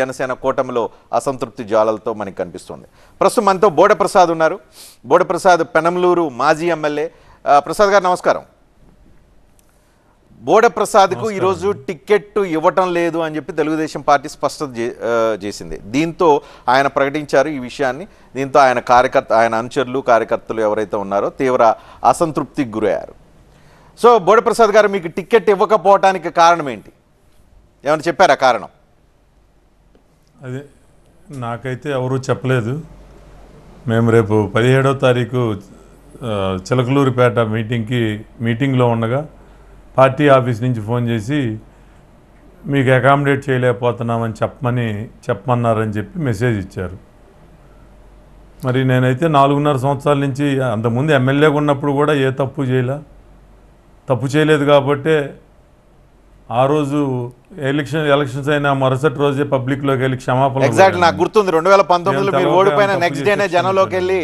జనసేన కూటమిలో అసంతృప్తి జ్వాలలతో మనకి కనిపిస్తుంది. ప్రస్తుతం మనతో బోడ ప్రసాద్ ఉన్నారు. బోడ ప్రసాద్ పెనంలూరు మాజీ ఎమ్మెల్యే. ప్రసాద్ గారు నమస్కారం. బోడ ప్రసాద్కు ఈరోజు టికెట్ ఇవ్వటం లేదు అని చెప్పి తెలుగుదేశం పార్టీ స్పష్టత చేసింది. దీంతో ఆయన ప్రకటించారు ఈ విషయాన్ని. దీంతో ఆయన అనుచరులు కార్యకర్తలు ఎవరైతే ఉన్నారో తీవ్ర అసంతృప్తికి గురయ్యారు. సో బోడ ప్రసాద్ గారు, మీకు టికెట్ ఇవ్వకపోవటానికి కారణం ఏంటి? ఏమైనా చెప్పారా కారణం? అదే నాకైతే ఎవరూ చెప్పలేదు. మేము రేపు 17వ తారీఖు చిలకలూరిపేట మీటింగ్లో ఉండగా పార్టీ ఆఫీస్ నుంచి ఫోన్ చేసి మీకు అకామిడేట్ చేయలేకపోతున్నామని చెప్పమన్నారని చెప్పి మెసేజ్ ఇచ్చారు. మరి నేనైతే 4.5 సంవత్సరాల నుంచి, అంతకుముందు ఎమ్మెల్యేగా ఉన్నప్పుడు కూడా ఏ తప్పు చేయలేదు కాబట్టి ఆ రోజు ఎలక్షన్స్ అయినా మరుసటి రోజే పబ్లిక్లోకి వెళ్ళి క్షమాపణ. ఎగ్జాక్ట్లీ నాకు గుర్తుంది. 2019లో మీరు ఓడిపోయిన నెక్స్ట్ డేనే జనంలోకి వెళ్ళి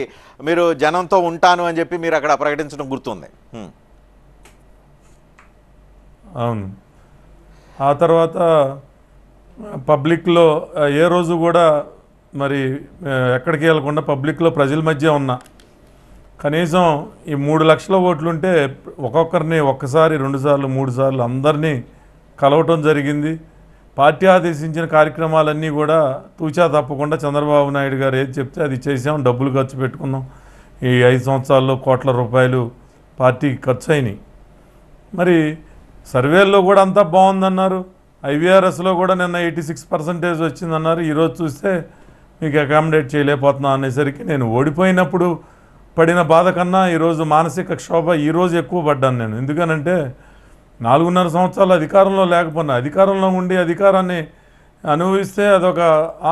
మీరు జనంతో ఉంటాను అని చెప్పి మీరు అక్కడ ప్రకటించడం గుర్తుంది. అవును. ఆ తర్వాత పబ్లిక్లో ఏ రోజు కూడా మరి ఎక్కడికి వెళ్ళకుండా పబ్లిక్లో ప్రజల మధ్య ఉన్నా. కనీసం ఈ 3 లక్షల ఓట్లుంటే ఒక్కొక్కరిని ఒక్కసారి 2 సార్లు 3 సార్లు అందరినీ కలవటం జరిగింది. పార్టీ ఆదేశించిన కార్యక్రమాలన్నీ కూడా తూచా తప్పకుండా చంద్రబాబు నాయుడు గారు ఏది చెప్తే అది చేసాం. డబ్బులు ఖర్చు పెట్టుకున్నాం. ఈ 5 సంవత్సరాల్లో కోట్ల రూపాయలు పార్టీకి ఖర్చు అయినాయి. మరి సర్వేల్లో కూడా అంతా బాగుందన్నారు. ఐవీఆర్ఎస్లో కూడా నిన్న 86% వచ్చిందన్నారు. ఈరోజు చూస్తే మీకు అకామిడేట్ చేయలేకపోతున్నాం అనేసరికి నేను ఓడిపోయినప్పుడు పడిన బాధ కన్నా ఈరోజు మానసిక క్షోభ ఈరోజు ఎక్కువ పడ్డాను నేను. ఎందుకనంటే 4.5 సంవత్సరాలు అధికారంలో లేకపోయినా, అధికారంలో ఉండి అధికారాన్ని అనుభవిస్తే అదొక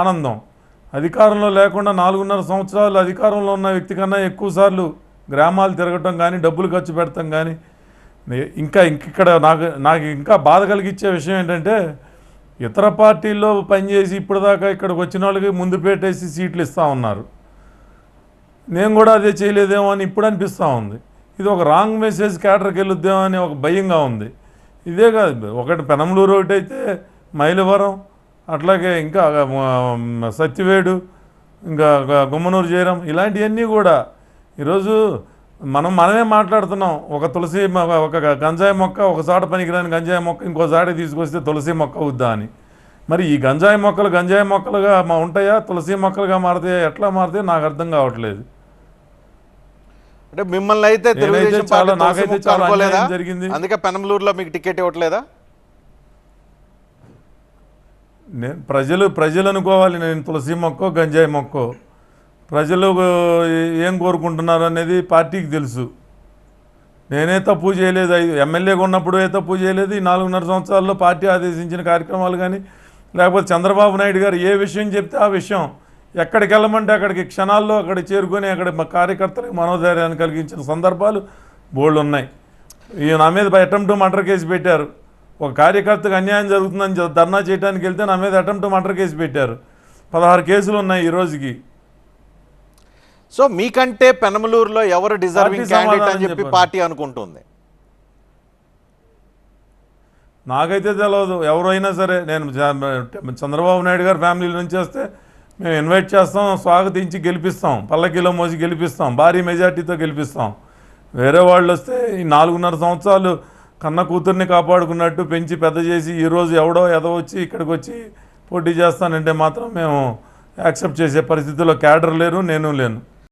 ఆనందం. అధికారంలో లేకుండా 4.5 సంవత్సరాలు అధికారంలో ఉన్న వ్యక్తి కన్నా ఎక్కువసార్లు గ్రామాలు తిరగటం కానీ, డబ్బులు ఖర్చు పెడతాం కానీ, ఇక్కడ నాకు ఇంకా బాధ కలిగించే విషయం ఏంటంటే, ఇతర పార్టీల్లో పనిచేసి ఇప్పటిదాకా ఇక్కడికి వచ్చిన వాళ్ళకి ముందు పెట్టేసి సీట్లు ఇస్తూ ఉన్నారు. నేను కూడా అదే చేయలేదేమో అని ఇప్పుడు అనిపిస్తూ ఉంది. ఇది ఒక రాంగ్ మెసేజ్ క్యాడర్కి వెళ్ళొద్దేమో అని ఒక భయంగా ఉంది. ఇదే కాదు, ఒకటి పెనంలూరు, ఒకటైతే మైలవరం, అట్లాగే ఇంకా సత్యవేడు, ఇంకా గుమ్మనూరు జయరాం, ఇలాంటివన్నీ కూడా ఈరోజు మనమే మాట్లాడుతున్నాం. ఒక గంజాయి మొక్క ఒకసాట పనికిరాని గంజాయి మొక్క ఇంకోసారి తీసుకొస్తే తులసి మొక్క అవుద్దా అని. మరి ఈ గంజాయి మొక్కలుగా ఉంటాయా, తులసి మొక్కలుగా మారుతాయా, ఎట్లా మారుతాయో నాకు అర్థం కావట్లేదు. అంటే మిమ్మల్ని అయితే నాకైతే చాలా జరిగింది. అందుకే పెనంలూరులో మీకు టికెట్ ఇవ్వట్లేదా? నేను ప్రజలు అనుకోవాలి. నేను తులసి మొక్కో గంజాయి మొక్కో ప్రజలు ఏం కోరుకుంటున్నారు అనేది పార్టీకి తెలుసు. నేనే తప్పు చేయలేదు. ఎమ్మెల్యేగా ఉన్నప్పుడు ఏ తప్పు చేయలేదు. ఈ 4.5 సంవత్సరాల్లో పార్టీ ఆదేశించిన కార్యక్రమాలు కానీ, లేకపోతే చంద్రబాబు నాయుడు గారు ఏ విషయం చెప్తే ఆ విషయం ఎక్కడికి వెళ్ళమంటే అక్కడికి క్షణాల్లో అక్కడ చేరుకొని అక్కడ కార్యకర్తలకు మనోధైర్యాన్ని కలిగించిన సందర్భాలు బోల్డ్ ఉన్నాయి. నా మీద అటెంప్ట్ టు మర్డర్ కేసు పెట్టారు. ఒక కార్యకర్తకు అన్యాయం జరుగుతుందని ధర్నా చేయడానికి వెళ్తే నా మీద అటెంప్ట్ టు మర్డర్ కేసు పెట్టారు. 16 కేసులు ఉన్నాయి ఈ రోజుకి. సో మీకంటే పెనమలూరులో ఎవరు డిజర్వింగ్ క్యాండిడేట్ అని చెప్పి పార్టీ అనుకుంటుంది? నాకైతే తెలియదు. ఎవరైనా సరే, నేను చంద్రబాబు నాయుడు గారు ఫ్యామిలీ నుంచి వస్తే మేము ఇన్వైట్ చేస్తాం, స్వాగతించి గెలిపిస్తాం, పల్లకీలో మోసి గెలిపిస్తాం, భారీ మెజార్టీతో గెలిపిస్తాం. వేరే వాళ్ళు వస్తే ఈ 4.5 సంవత్సరాలు కన్న కూతుర్ని కాపాడుకున్నట్టు పెంచి పెద్ద చేసి ఈరోజు ఎదో వచ్చి ఇక్కడికి వచ్చి పోటీ చేస్తానంటే మాత్రం మేము యాక్సెప్ట్ చేసే పరిస్థితుల్లో క్యాడర్ లేరు, నేను లేను.